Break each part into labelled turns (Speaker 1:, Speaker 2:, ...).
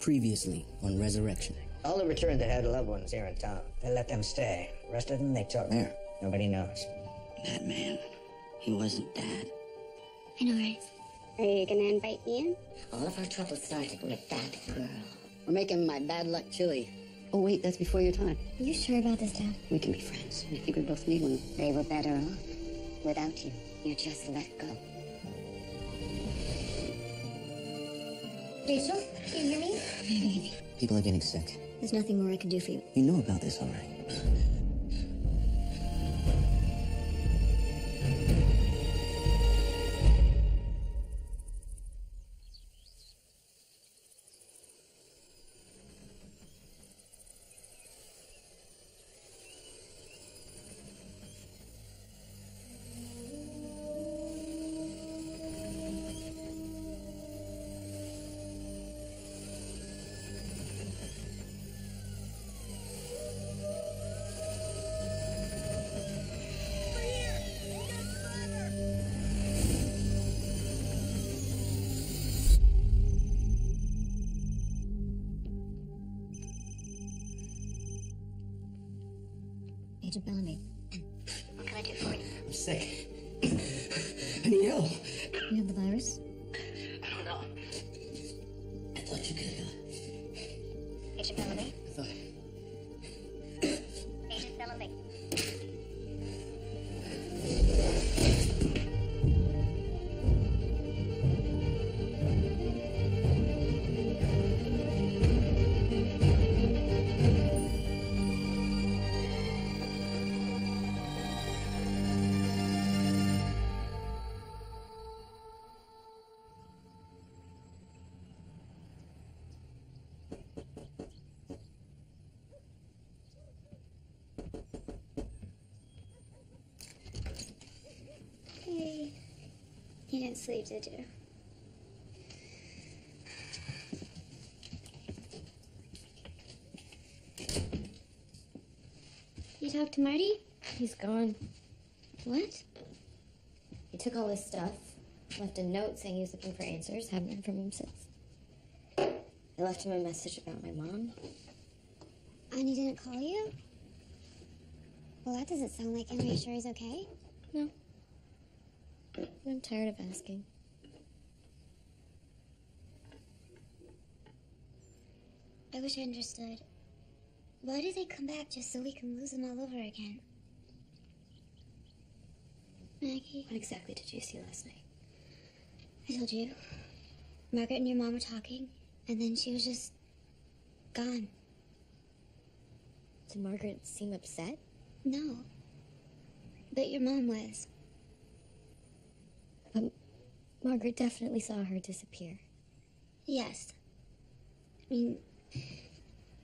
Speaker 1: Previously on Resurrection.
Speaker 2: All the returned that had loved ones here in town. They let them stay. The rest of them they took.
Speaker 1: Where?
Speaker 2: Nobody knows.
Speaker 1: That man, he wasn't Dad.
Speaker 3: I know, right? Are you gonna invite me in?
Speaker 4: All of our trouble started with that girl.
Speaker 5: We're making my bad luck chili. Oh, wait, that's before your time.
Speaker 3: You sure about this, Dad?
Speaker 5: We can be friends. I think we both need one.
Speaker 4: They were better off without you. You just let go.
Speaker 3: Rachel, can you hear me?
Speaker 4: Baby.
Speaker 1: People are getting sick.
Speaker 3: There's nothing more I can do for you.
Speaker 1: You know about this, all right?
Speaker 3: Agent Bellamy. What can I do for you?
Speaker 1: I'm sick. I need help.
Speaker 3: You have the virus?
Speaker 1: I don't know. I thought you could,
Speaker 3: Agent Bellamy?
Speaker 1: I thought...
Speaker 3: Agent Bellamy. Hey. You didn't sleep, did you? You talked to Marty?
Speaker 6: He's gone.
Speaker 3: What?
Speaker 6: He took all his stuff, left a note saying he was looking for answers. Haven't heard from him since. I left him a message about my mom.
Speaker 3: And he didn't call you? Well, that doesn't sound like him. Are you sure he's okay?
Speaker 6: No. I'm tired of asking.
Speaker 3: I wish I understood. Why do they come back just so we can lose them all over again? Maggie?
Speaker 6: What exactly did you see last night?
Speaker 3: I told you. Margaret and your mom were talking, and then she was just gone.
Speaker 6: Did Margaret seem upset?
Speaker 3: No. But your mom was.
Speaker 6: But Margaret definitely saw her disappear.
Speaker 3: Yes. I mean,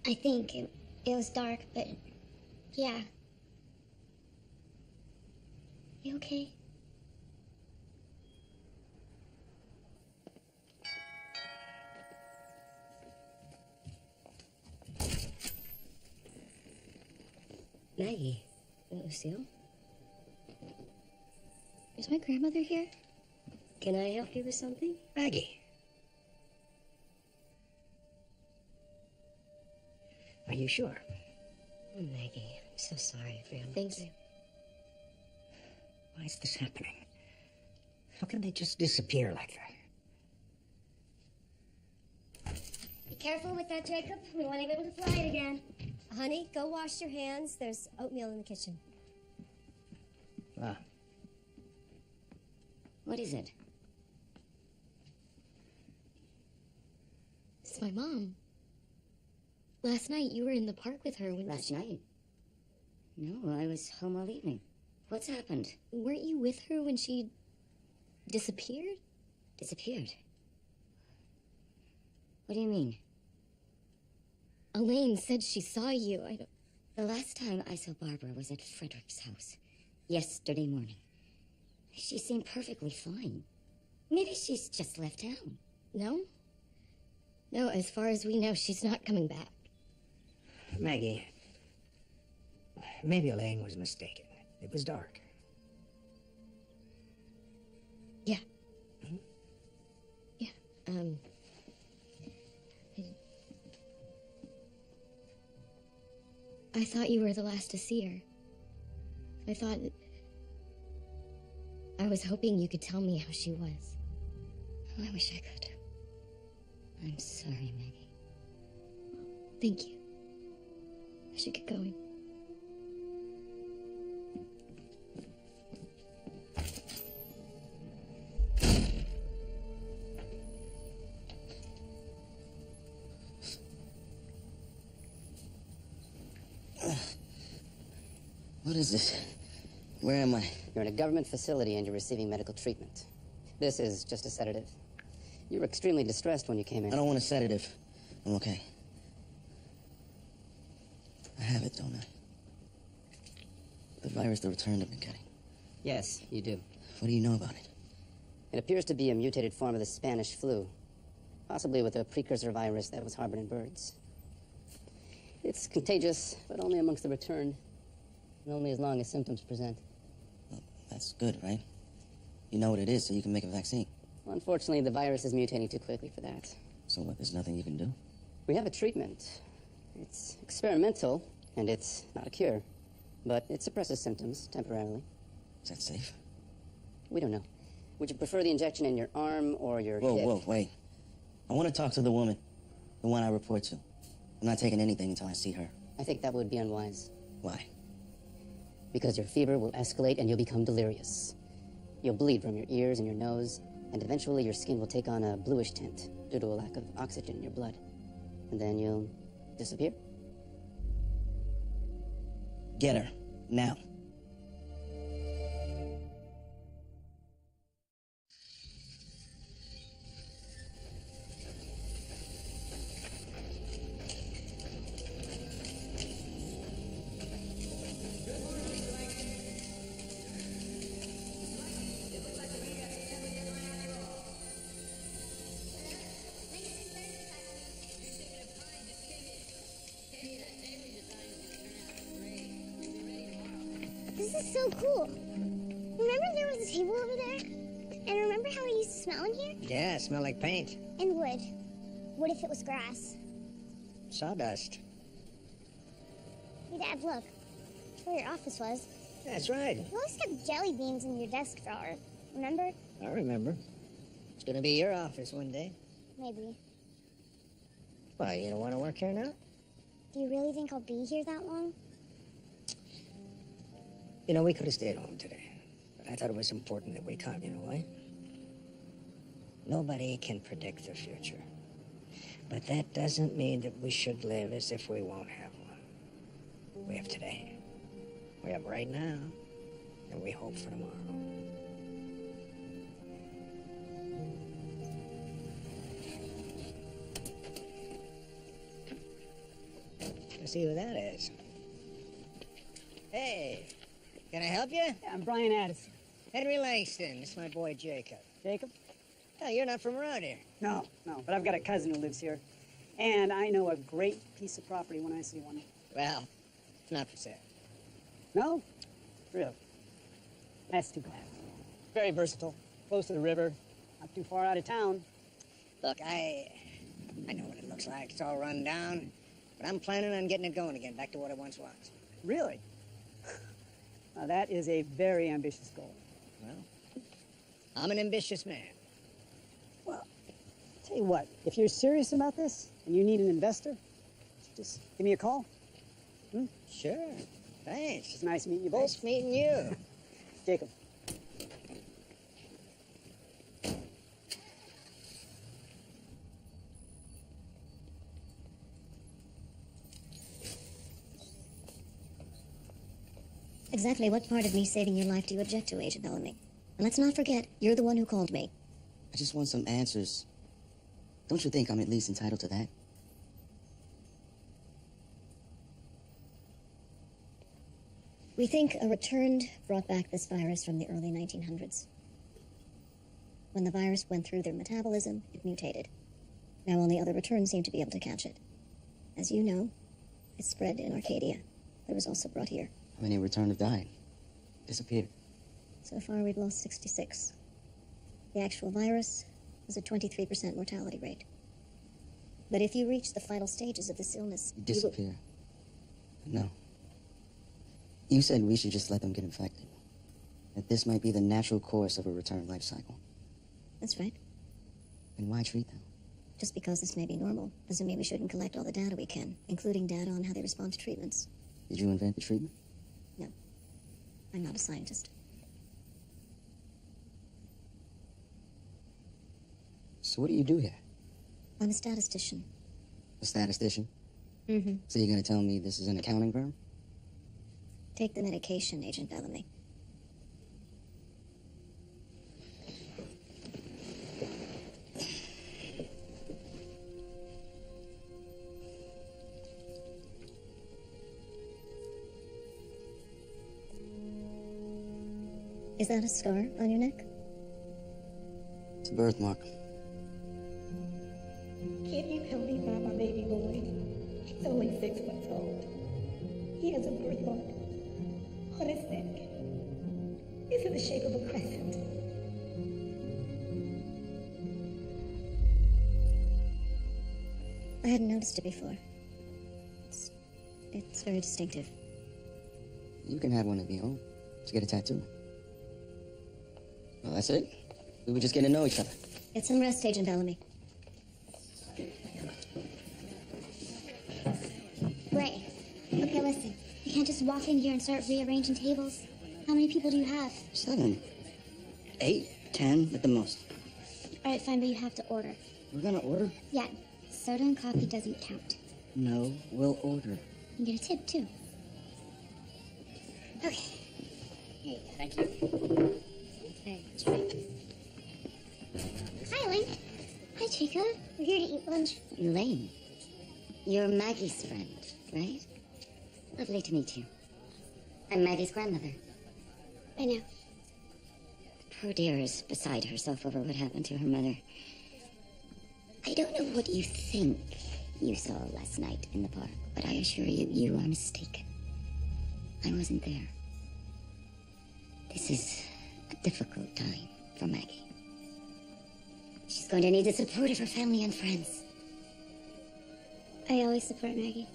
Speaker 3: I think it was dark, but yeah. You okay?
Speaker 4: Maggie. Lucille?
Speaker 6: Is my grandmother here?
Speaker 4: Can I help you with something?
Speaker 2: Maggie. Are you sure?
Speaker 4: Oh, Maggie, I'm so sorry for your
Speaker 6: Thank you.
Speaker 2: Why is this happening? How can they just disappear like that?
Speaker 3: Be careful with that, Jacob. We want to be able to fly it again.
Speaker 6: Honey, go wash your hands. There's oatmeal in the kitchen.
Speaker 2: Ah.
Speaker 4: What is it?
Speaker 6: It's my mom. Last night you were in the park with her when...
Speaker 4: Last night? No, I was home all evening. What's happened?
Speaker 6: Weren't you with her when she disappeared?
Speaker 4: Disappeared? What do you mean?
Speaker 6: Elaine said she saw you. I don't...
Speaker 4: The last time I saw Barbara was at Frederick's house. Yesterday morning. She seemed perfectly fine. Maybe she's just left town.
Speaker 6: No? No, as far as we know, she's not coming back.
Speaker 2: Maggie. Maybe Elaine was mistaken. It was dark.
Speaker 6: Yeah.
Speaker 2: Hmm?
Speaker 6: Yeah. I thought you were the last to see her. I was hoping you could tell me how she was.
Speaker 4: Oh, I wish I could. I'm sorry, Maggie.
Speaker 6: Thank you. I should get going.
Speaker 5: What is this? Where am I?
Speaker 7: You're in a government facility and you're receiving medical treatment. This is just a sedative. You were extremely distressed when you came in.
Speaker 5: I don't want a sedative. I'm okay. I have it, don't I? The virus the returned have been getting.
Speaker 7: Yes, you do.
Speaker 5: What do you know about it?
Speaker 7: It appears to be a mutated form of the Spanish flu, possibly with a precursor virus that was harbored in birds. It's contagious, but only amongst the returned, and only as long as symptoms present.
Speaker 5: Well, that's good, right? You know what it is, so you can make a vaccine.
Speaker 7: Well, unfortunately, the virus is mutating too quickly for that.
Speaker 5: So what, there's nothing you can do?
Speaker 7: We have a treatment. It's experimental, and it's not a cure, but it suppresses symptoms temporarily.
Speaker 5: Is that safe?
Speaker 7: We don't know. Would you prefer the injection in your arm or your hip?
Speaker 5: Whoa, wait. I want to talk to the woman, the one I report to. I'm not taking anything until I see her.
Speaker 7: I think that would be unwise.
Speaker 5: Why?
Speaker 7: Because your fever will escalate and you'll become delirious. You'll bleed from your ears and your nose, and eventually your skin will take on a bluish tint due to a lack of oxygen in your blood. And then you'll disappear.
Speaker 5: Get her. Now.
Speaker 3: This is so cool. Remember there was a table over there? And remember how it used to smell in here?
Speaker 2: Yeah, smell like paint.
Speaker 3: And wood. What if it was grass?
Speaker 2: Sawdust.
Speaker 3: Hey, Dad, look. That's where your office was.
Speaker 2: That's right.
Speaker 3: You always kept jelly beans in your desk drawer. Remember?
Speaker 2: I remember. It's gonna be your office one day.
Speaker 3: Maybe.
Speaker 2: Why, you don't want to work here now?
Speaker 3: Do you really think I'll be here that long?
Speaker 2: You know, we could have stayed home today. But I thought it was important that we come, you know why? Nobody can predict the future. But that doesn't mean that we should live as if we won't have one. We have today. We have right now. And we hope for tomorrow. Let's see who that is. Hey, can I help you?
Speaker 8: Yeah, I'm Brian Addison.
Speaker 2: Henry Langston. It's my boy Jacob.
Speaker 8: Jacob?
Speaker 2: Oh, you're not from around here.
Speaker 8: No, but I've got a cousin who lives here. And I know a great piece of property when I see one.
Speaker 2: Well, it's not for sale.
Speaker 8: No? Really? That's too bad. Very versatile. Close to the river. Not too far out of town.
Speaker 2: Look, I know what it looks like. It's all run down. But I'm planning on getting it going again, back to what it once was.
Speaker 8: Really? Now, that is a very ambitious goal.
Speaker 2: Well, I'm an ambitious man.
Speaker 8: Well, tell you what, if you're serious about this and you need an investor, just give me a call.
Speaker 2: Sure. Thanks.
Speaker 8: It's nice meeting you both.
Speaker 2: Nice meeting you.
Speaker 8: Jacob.
Speaker 6: Exactly what part of me saving your life do you object to, Agent Bellamy? And let's not forget, you're the one who called me.
Speaker 5: I just want some answers. Don't you think I'm at least entitled to that?
Speaker 6: We think a returned brought back this virus from the early 1900s. When the virus went through their metabolism, it mutated. Now only other returns seem to be able to catch it. As you know, it spread in Arcadia, but it was also brought here.
Speaker 5: How many returned have died? Disappeared.
Speaker 6: So far, we've lost 66. The actual virus has a 23% mortality rate. But if you reach the final stages of this illness,
Speaker 5: You disappear. No. You said we should just let them get infected. That this might be the natural course of a return life cycle.
Speaker 6: That's right.
Speaker 5: Then why treat them?
Speaker 6: Just because this may be normal doesn't mean we shouldn't collect all the data we can, including data on how they respond to treatments.
Speaker 5: Did you invent the treatment?
Speaker 6: No. I'm not a scientist.
Speaker 5: So what do you do here?
Speaker 6: I'm a statistician.
Speaker 5: A statistician?
Speaker 6: Mm-hmm.
Speaker 5: So you're gonna tell me this is an accounting firm?
Speaker 6: Take the medication, Agent Bellamy. Is that a scar on your neck?
Speaker 5: It's a birthmark.
Speaker 9: Can you help me find my baby boy? He's only 6 months old. He has a birthmark on his neck. It's in the shape of a crescent.
Speaker 6: I hadn't noticed it before. It's very distinctive.
Speaker 5: You can have one of your own. Let's get a tattoo. Well, that's it. We were just getting to know each other.
Speaker 6: Get some rest, Agent Bellamy.
Speaker 3: Ray, okay, listen. You can't just walk in here and start rearranging tables. How many people do you have?
Speaker 5: 7, 8, 10 at the most.
Speaker 3: All right, fine, but you have to order.
Speaker 5: We're gonna order?
Speaker 3: Yeah, soda and coffee doesn't count.
Speaker 5: No, we'll order.
Speaker 3: You get a tip, too. Okay. Here you go.
Speaker 5: Thank you.
Speaker 3: Okay, drink. Hi, Elaine. Hi, Chica. We're here to eat lunch.
Speaker 4: Elaine, you're Maggie's friend, right? Lovely to meet you. I'm Maggie's grandmother.
Speaker 3: I know.
Speaker 4: Poor dear is beside herself over what happened to her mother. I don't know what you think you saw last night in the park, but I assure you, you are mistaken. I wasn't there. This is a difficult time for Maggie. She's going to need the support of her family and friends.
Speaker 3: I always support Maggie.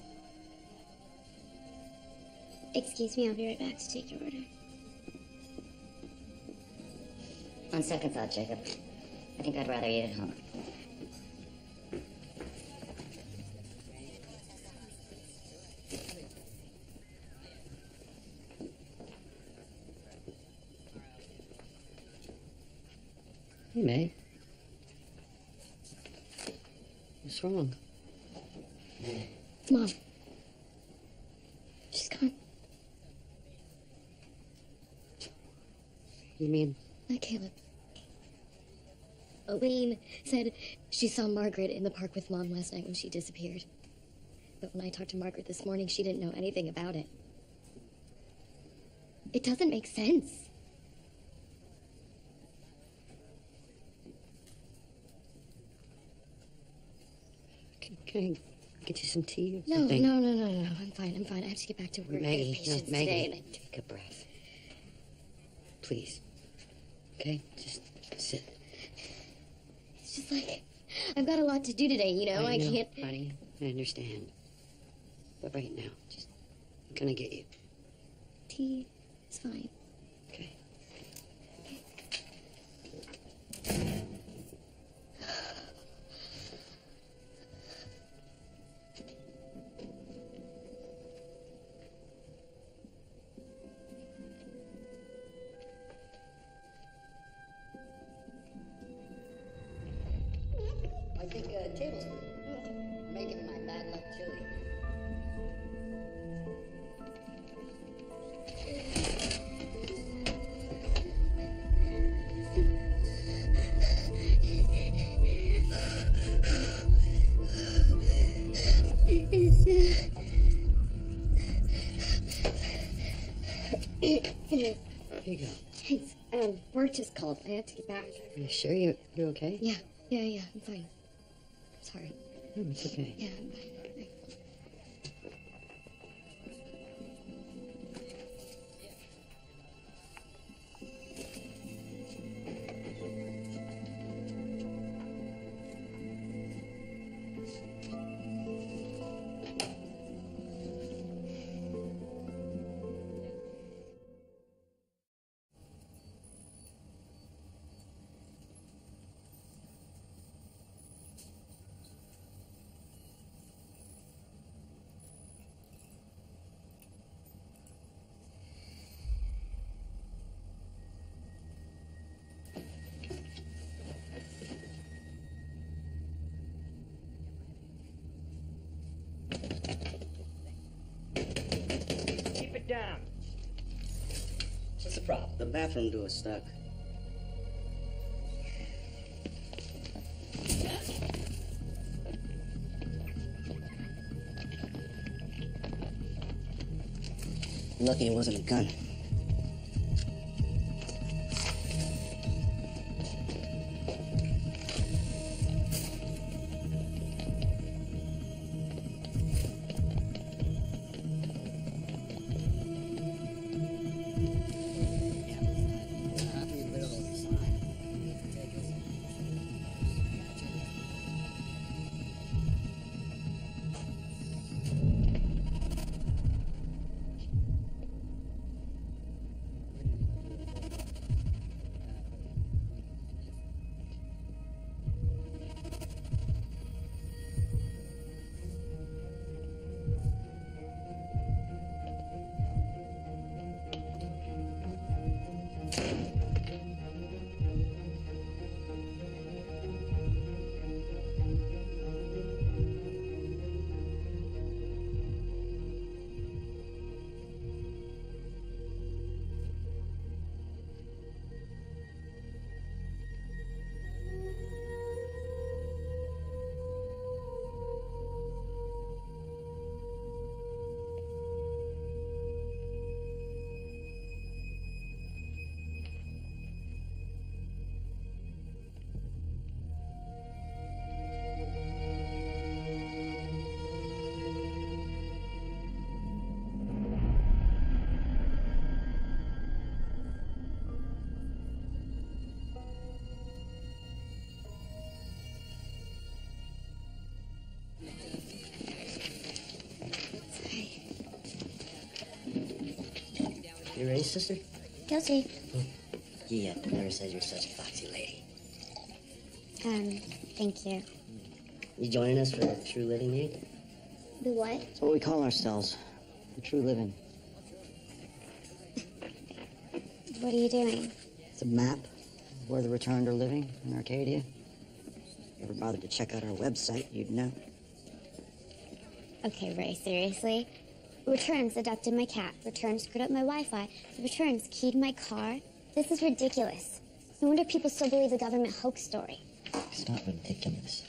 Speaker 3: Excuse me, I'll be right back to take your order.
Speaker 4: On second thought, Jacob, I think I'd rather eat at home.
Speaker 7: Hey, May. What's wrong?
Speaker 3: Mom. She's gone.
Speaker 7: You mean?
Speaker 10: Not Caleb. Elaine said she saw Margaret in the park with Mom last night when she disappeared. But when I talked to Margaret this morning, she didn't know anything about it. It doesn't make sense.
Speaker 7: Can I get you some tea or
Speaker 10: No,
Speaker 7: something?
Speaker 10: no. I'm fine. I have to get back to work. I
Speaker 7: Maggie,
Speaker 10: have patients
Speaker 7: Maggie,
Speaker 10: today.
Speaker 7: take a breath. Please. Okay? Just sit.
Speaker 10: It's just like, I've got a lot to do today, you know? I
Speaker 7: know,
Speaker 10: can't...
Speaker 7: honey. I understand. But right now, just, I'm gonna get you.
Speaker 10: Tea is fine.
Speaker 7: Okay?
Speaker 5: I think a tablespoon. Make it my bad luck chili.
Speaker 7: Here you go.
Speaker 10: Thanks. Work just called. I have to get back.
Speaker 7: Are you sure you're okay?
Speaker 10: Yeah, I'm fine. Sorry.
Speaker 7: No, it's okay.
Speaker 10: Yeah, I'm fine.
Speaker 2: Keep it down.
Speaker 5: What's the problem? The bathroom door is stuck. Lucky it wasn't a gun. You ready, sister?
Speaker 3: Guilty.
Speaker 5: Yeah, Mary says you're such a foxy lady.
Speaker 3: Thank you.
Speaker 5: You joining us for the True Living meeting?
Speaker 3: The what?
Speaker 7: It's what we call ourselves, the true living.
Speaker 3: What are you doing?
Speaker 7: It's a map of where the returned are living in Arcadia. If you ever bothered to check out our website, you'd know.
Speaker 3: Okay, Ray, seriously? Returns abducted my cat. Returns screwed up my Wi-Fi. The returns keyed my car. This is ridiculous. No wonder people still believe the government hoax story.
Speaker 5: It's not ridiculous.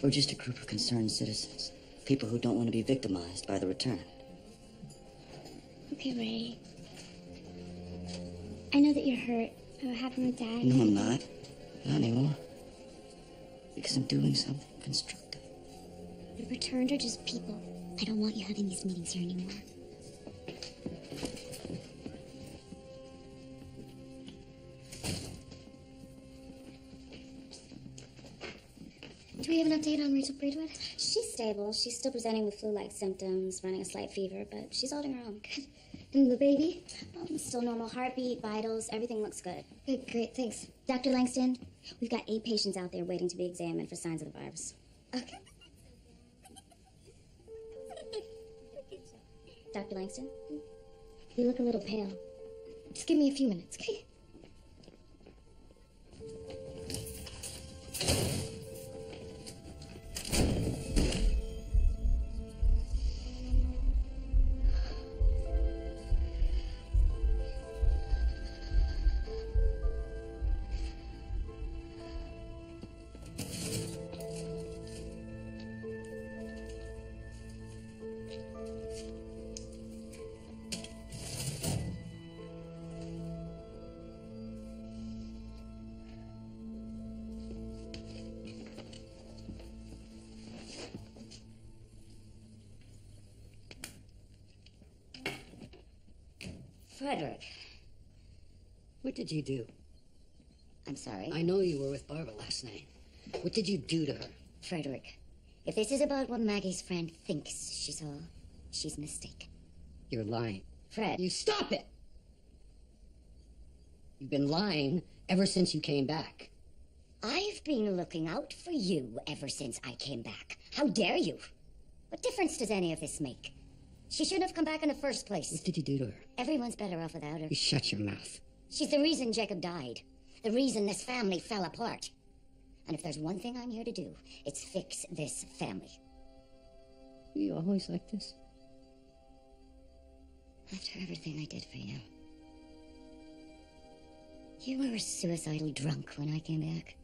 Speaker 5: We're just a group of concerned citizens. People who don't want to be victimized by the return.
Speaker 3: Okay, Ray. I know that you're hurt. What happened with Dad?
Speaker 5: No, I'm not. Not anymore. Because I'm doing something constructive.
Speaker 3: The returned are just people. I don't want you having these meetings here anymore.
Speaker 10: Do we have an update on Rachel Braidwood?
Speaker 3: She's stable. She's still presenting with flu-like symptoms, running a slight fever, but she's holding her own.
Speaker 10: Good. And the baby?
Speaker 3: Still normal heartbeat, vitals, everything looks good.
Speaker 10: Good, great, thanks.
Speaker 3: Dr. Langston, we've got 8 patients out there waiting to be examined for signs of the virus.
Speaker 10: Okay.
Speaker 3: Dr. Langston?
Speaker 10: You look a little pale. Just give me a few minutes, okay?
Speaker 4: Frederick.
Speaker 2: What did you do?
Speaker 4: I'm sorry.
Speaker 2: I know you were with Barbara last night. What did you do to her?
Speaker 4: Frederick, if this is about what Maggie's friend thinks she saw, she's mistaken.
Speaker 2: You're lying.
Speaker 4: Fred.
Speaker 2: You stop it! You've been lying ever since you came back.
Speaker 4: I've been looking out for you ever since I came back. How dare you? What difference does any of this make? She shouldn't have come back in the first place.
Speaker 2: What did you do to her?
Speaker 4: Everyone's better off without her.
Speaker 2: You shut your mouth.
Speaker 4: She's the reason Jacob died. The reason this family fell apart. And if there's one thing I'm here to do, it's fix this family.
Speaker 7: Were you always like this?
Speaker 4: After everything I did for you. You were a suicidal drunk when I came back.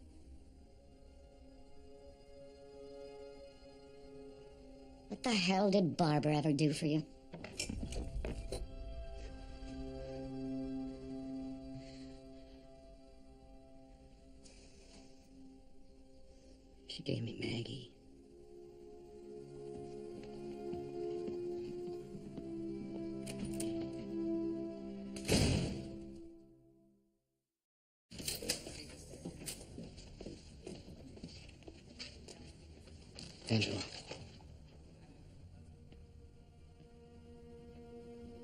Speaker 4: What the hell did Barbara ever do for you?
Speaker 7: She gave me Maggie. Angela.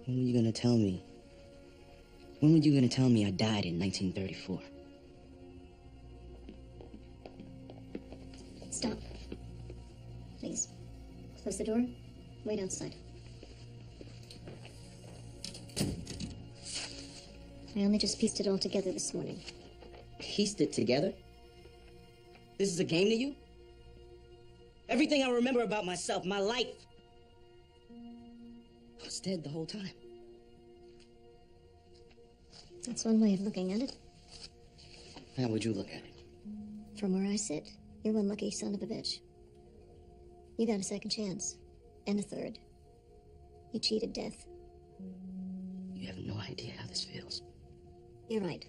Speaker 7: When were you gonna tell me? When were you gonna tell me I died in 1934?
Speaker 6: Stop. Please. Close the door. Wait outside. I only just pieced it all together this morning.
Speaker 5: Pieced it together? This is a game to you? Everything I remember about myself, my life, I was dead the whole time.
Speaker 6: That's one way of looking at it.
Speaker 5: How would you look at it?
Speaker 6: From where I sit, you're one lucky son of a bitch. You got a second chance. And a third. You cheated death.
Speaker 5: You have no idea how this feels.
Speaker 6: You're right.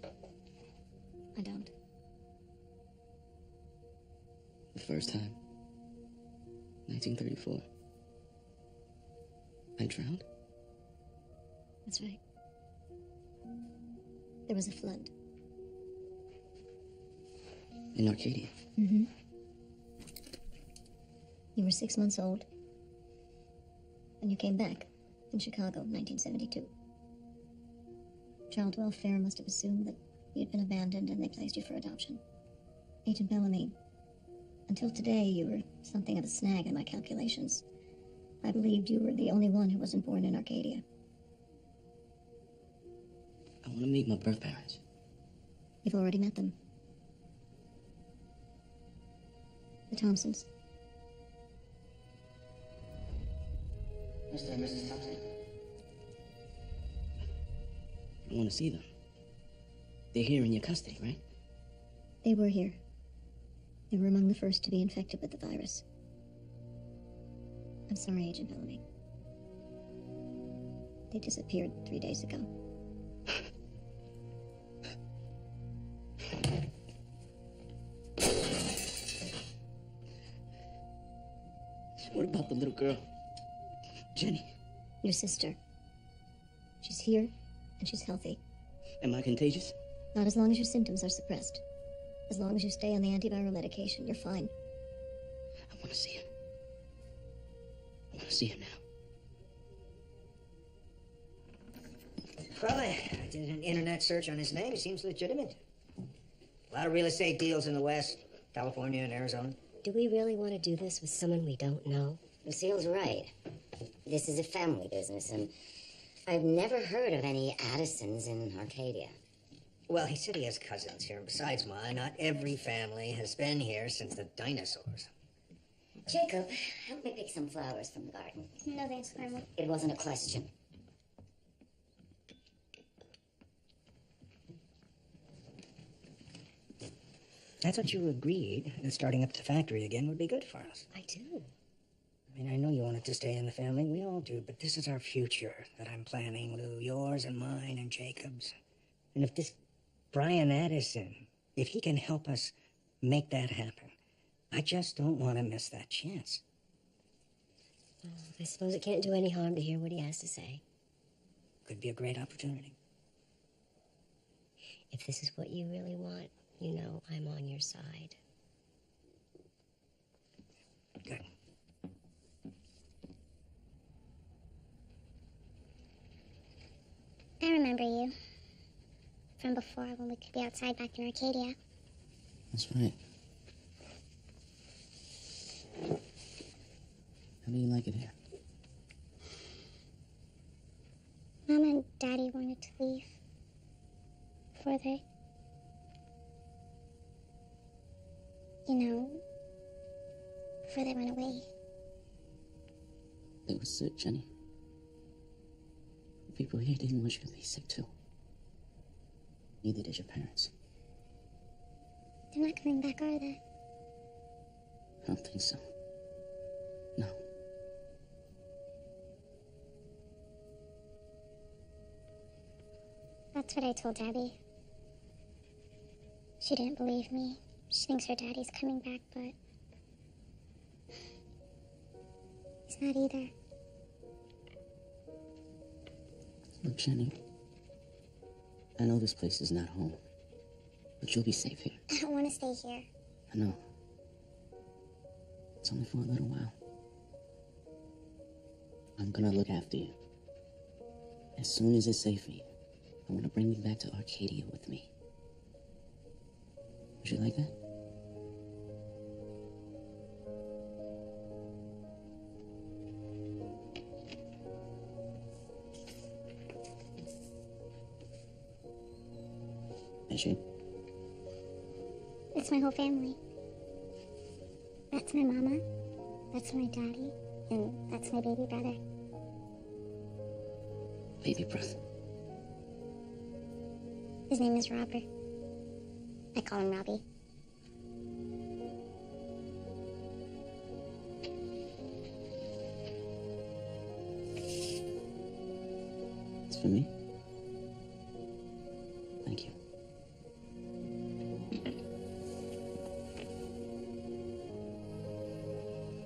Speaker 6: I don't.
Speaker 5: The first time, 1934, I drowned.
Speaker 6: That's right. There was a flood.
Speaker 5: In Arcadia.
Speaker 6: Mm-hmm. You were 6 months old. And you came back in Chicago, 1972. Child welfare must have assumed that you'd been abandoned and they placed you for adoption. Agent Bellamy, until today you were something of a snag in my calculations. I believed you were the only one who wasn't born in Arcadia.
Speaker 5: I want to meet my birth parents.
Speaker 6: You've already met them. The Thompsons.
Speaker 5: Mr. and Mrs. Thompson? I want to see them. They're here in your custody, right?
Speaker 6: They were here. They were among the first to be infected with the virus. I'm sorry, Agent Bellamy. They disappeared 3 days ago.
Speaker 5: What about the little girl? Jenny?
Speaker 6: Your sister. She's here, and she's healthy.
Speaker 5: Am I contagious?
Speaker 6: Not as long as your symptoms are suppressed. As long as you stay on the antiviral medication, you're fine.
Speaker 5: I want to see him. I want to see him now.
Speaker 2: Well, I did an internet search on his name. He seems legitimate. A lot of real estate deals in the West, California and Arizona.
Speaker 4: Do we really want to do this with someone we don't know? Lucille's right. This is a family business, and I've never heard of any Addisons in Arcadia.
Speaker 2: Well, he said he has cousins here, and besides mine, not every family has been here since the dinosaurs.
Speaker 4: Jacob, help me pick some flowers from the garden.
Speaker 3: No thanks, Grandma.
Speaker 4: It wasn't a question.
Speaker 2: I thought you agreed that starting up the factory again would be good for us.
Speaker 4: I do.
Speaker 2: I mean, I know you wanted to stay in the family. We all do, but this is our future that I'm planning, Lou. Yours and mine and Jacob's. And if this Brian Addison, if he can help us make that happen, I just don't want to miss that chance.
Speaker 10: Well, I suppose it can't do any harm to hear what he has to say.
Speaker 2: Could be a great opportunity.
Speaker 10: If this is what you really want, you know I'm on your side.
Speaker 2: Good.
Speaker 3: I remember you. From before, when we could be outside back in Arcadia.
Speaker 5: That's right. How do you like it here?
Speaker 3: Mom and Daddy wanted to leave. Before they... You know, before they went away.
Speaker 7: They were sick, Jenny. The people here didn't want you to be sick, too. Neither did your parents.
Speaker 3: They're not coming back, are they?
Speaker 7: I don't think so. No.
Speaker 3: That's what I told Debbie. She didn't believe me. She thinks her daddy's coming back, but he's not either.
Speaker 7: Look, Jenny, I know this place is not home, but you'll be safe here.
Speaker 3: I don't want to stay here.
Speaker 7: I know. It's only for a little while. I'm gonna look after you. As soon as it's safe for you, I want to bring you back to Arcadia with me. Would you like that? Measure.
Speaker 3: It's my whole family. That's my mama, that's my daddy, and that's my baby brother.
Speaker 7: Baby brother.
Speaker 3: His name is Robert. I call him Robbie.
Speaker 7: It's for me? Thank you.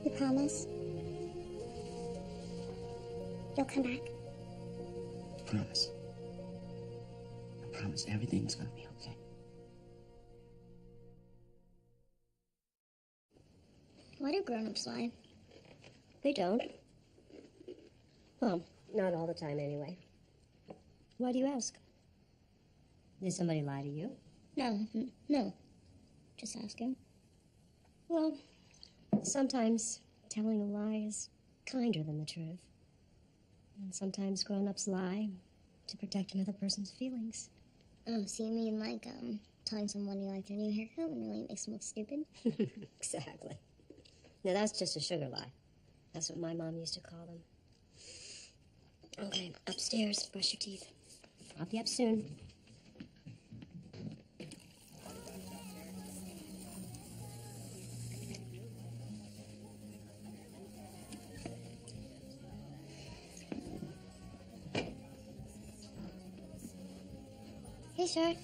Speaker 3: You promise? You'll come back?
Speaker 7: Promise. I promise everything's gonna be okay.
Speaker 10: Why do grown-ups lie?
Speaker 6: They don't. Well, not all the time anyway. Why do you ask? Did somebody lie to you?
Speaker 10: No. Just asking.
Speaker 6: Well, sometimes telling a lie is kinder than the truth. And sometimes grown-ups lie to protect another person's feelings.
Speaker 10: Oh, so you mean like, telling someone you like their new haircut when really makes them look stupid?
Speaker 6: Exactly. Now, that's just a sugar lie. That's what my mom used to call them. Okay, upstairs, brush your teeth. I'll be up soon.
Speaker 3: Hey, Sheriff.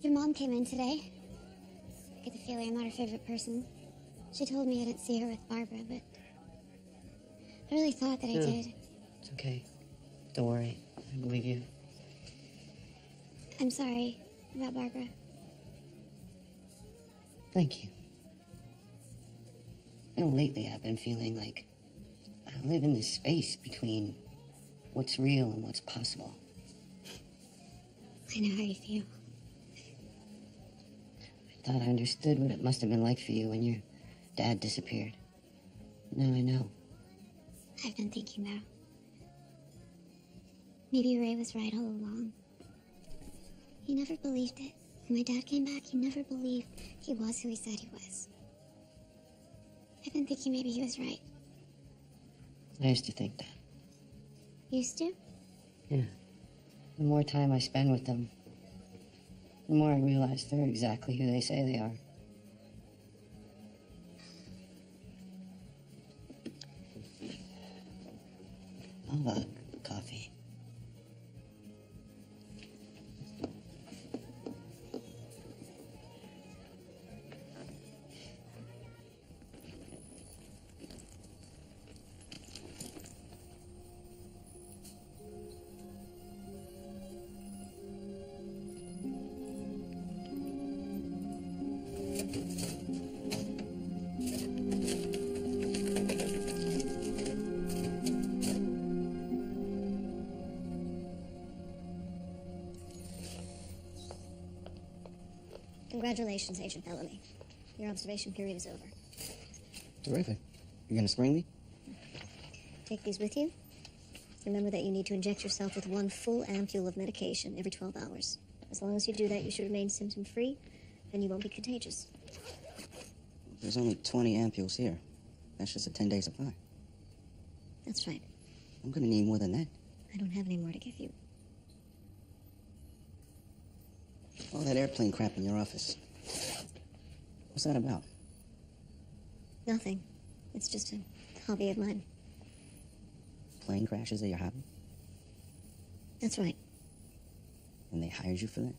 Speaker 3: Your mom came in today. I get the feeling I'm not her favorite person. She told me I didn't see her with Barbara, but I really thought that I did.
Speaker 7: It's okay. Don't worry. I believe you.
Speaker 3: I'm sorry about Barbara.
Speaker 7: Thank you. You know, lately I've been feeling like I live in this space between what's real and what's possible.
Speaker 3: I know how you feel.
Speaker 7: I thought I understood what it must have been like for you when your dad disappeared. Now I know.
Speaker 3: I've been thinking, though. Maybe Ray was right all along. He never believed it. When my dad came back, he never believed he was who he said he was. I've been thinking maybe he was right.
Speaker 7: I used to think that.
Speaker 3: Used to?
Speaker 7: Yeah. The more time I spend with them, the more I realize they're exactly who they say they are. How about coffee?
Speaker 6: Congratulations, Agent Bellamy. Your observation period is over.
Speaker 7: Terrific. You're gonna spring me?
Speaker 6: Take these with you. Remember that you need to inject yourself with 1 full ampule of medication every 12 hours. As long as you do that, you should remain symptom-free Then you won't be contagious.
Speaker 5: There's only 20 ampules here. That's just a 10-day supply.
Speaker 6: That's right.
Speaker 5: I'm gonna need more than that.
Speaker 6: I don't have any more to give you.
Speaker 5: All that airplane crap in your office. What's that about?
Speaker 6: Nothing. It's just a hobby of mine.
Speaker 5: Plane crashes are your hobby?
Speaker 6: That's right.
Speaker 5: And they hired you for that?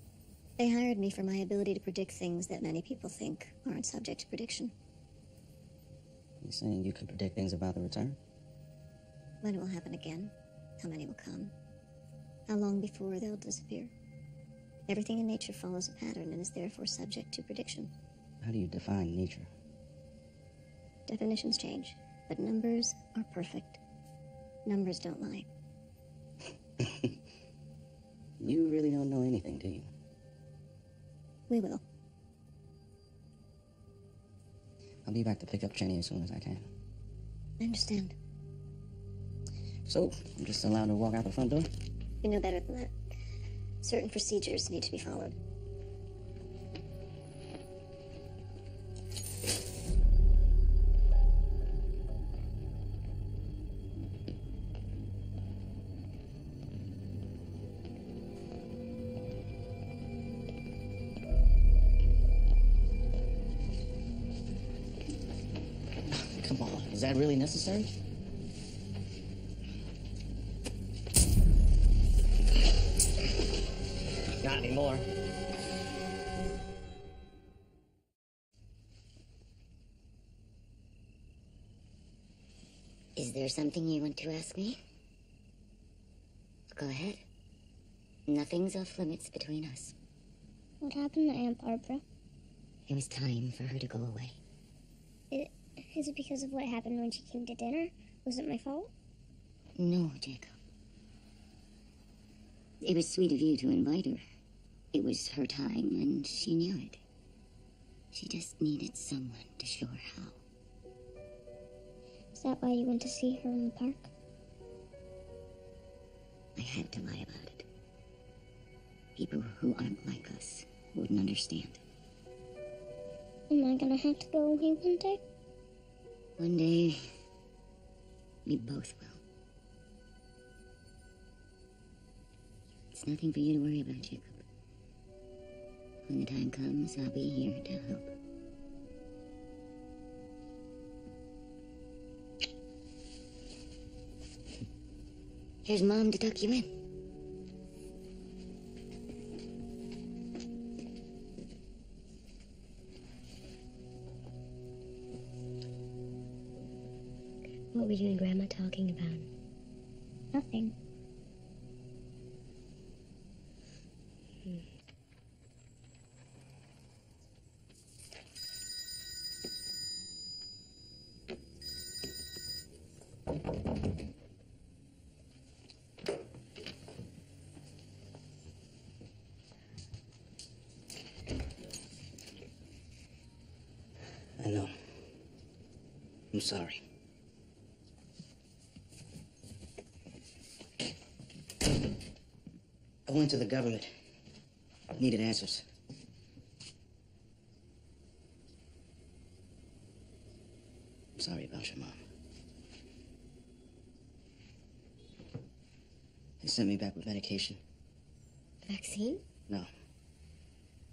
Speaker 6: They hired me for my ability to predict things that many people think aren't subject to prediction.
Speaker 5: You're saying you can predict things about the return?
Speaker 6: When it will happen again, how many will come, how long before they'll disappear. Everything in nature follows a pattern and is therefore subject to prediction.
Speaker 5: How do you define nature?
Speaker 6: Definitions change, but numbers are perfect. Numbers don't lie.
Speaker 5: You really don't know anything, do you?
Speaker 6: We will.
Speaker 5: I'll be back to pick up Jenny as soon as I can.
Speaker 6: I understand.
Speaker 5: So, I'm just allowed to walk out the front door?
Speaker 6: You know better than that. Certain procedures need to be followed.
Speaker 5: Come on, is that really necessary? Not anymore.
Speaker 4: Is there something you want to ask me? Go ahead. Nothing's off limits between us.
Speaker 3: What happened to Aunt Barbara?
Speaker 4: It was time for her to go away.
Speaker 3: Is it because of what happened when she came to dinner? Was it my fault?
Speaker 4: No, Jacob. It was sweet of you to invite her. It was her time, and she knew it. She just needed someone to show her how.
Speaker 3: Is that why you went to see her in the park?
Speaker 4: I had to lie about it. People who aren't like us wouldn't understand.
Speaker 3: Am I gonna have to go away one day?
Speaker 4: One day, we both will. It's nothing for you to worry about, Jacob. When the time comes, I'll be here to help. Here's Mom to tuck you in.
Speaker 10: What were you and Grandma talking about?
Speaker 3: Nothing.
Speaker 5: I know. I'm sorry. I went to the government. Needed answers. I'm sorry about your mom. They sent me back with medication.
Speaker 10: Vaccine?
Speaker 5: No.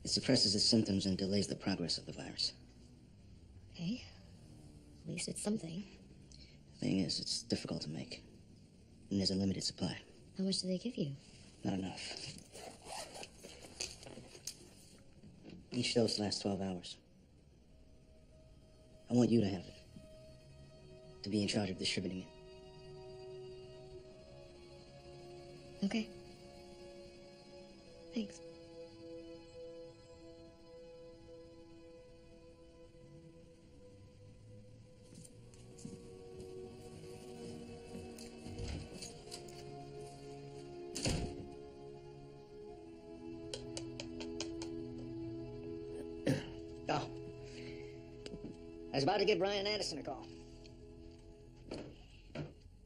Speaker 5: It suppresses its symptoms and delays the progress of the virus.
Speaker 10: Okay. At least it's something.
Speaker 5: The thing is, it's difficult to make. And there's a limited supply.
Speaker 10: How much do they give you?
Speaker 5: Not enough. Each dose lasts 12 hours. I want you to have it. To be in charge of distributing it.
Speaker 10: Okay. Thanks.
Speaker 2: Oh. I was about to give Brian Anderson a call.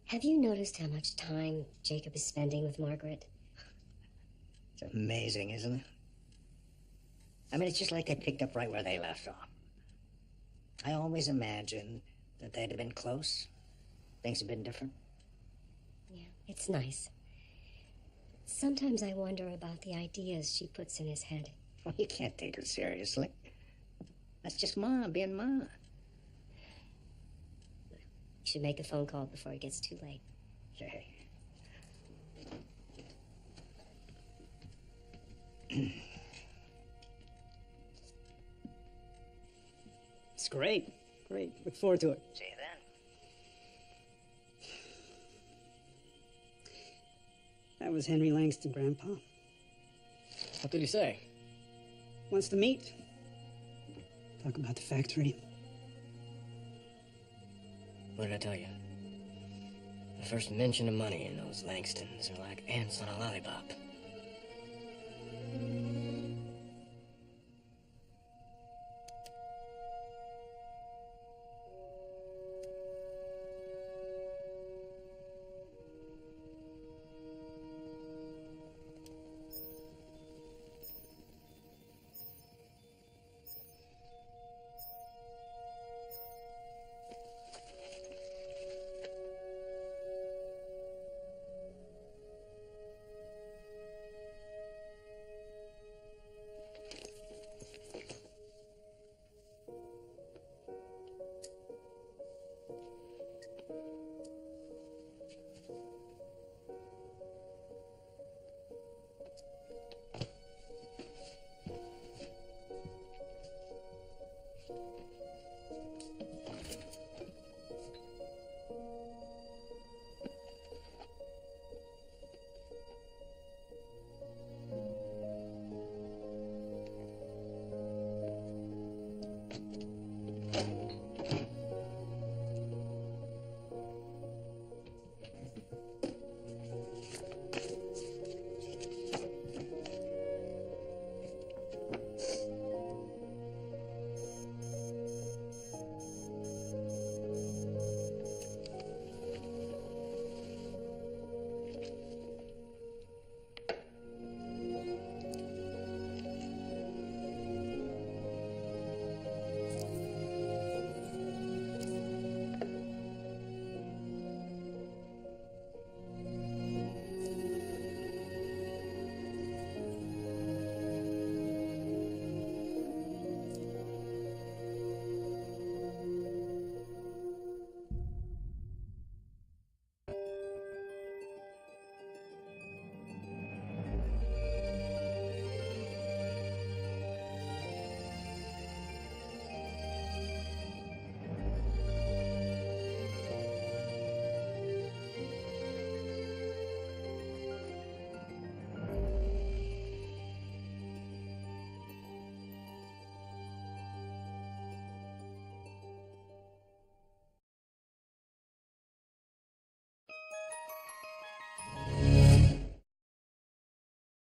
Speaker 10: Have you noticed how much time Jacob is spending with Margaret?
Speaker 2: It's amazing, isn't it? I mean, it's just like they picked up right where they left off. I always imagined that they'd have been close. Things have been different.
Speaker 11: Yeah, it's nice. Sometimes I wonder about the ideas she puts in his head.
Speaker 2: Well, you can't take her seriously. That's just Ma being Ma.
Speaker 11: You should make a phone call before it gets too late.
Speaker 2: Okay.
Speaker 8: It's great. Great. Look forward to it.
Speaker 2: See you then.
Speaker 8: That was Henry Langston, Grandpa.
Speaker 12: What did he say?
Speaker 8: Wants to meet. Talk about the factory.
Speaker 12: What did I tell you? The first mention of money in those Langstons are like ants on a lollipop.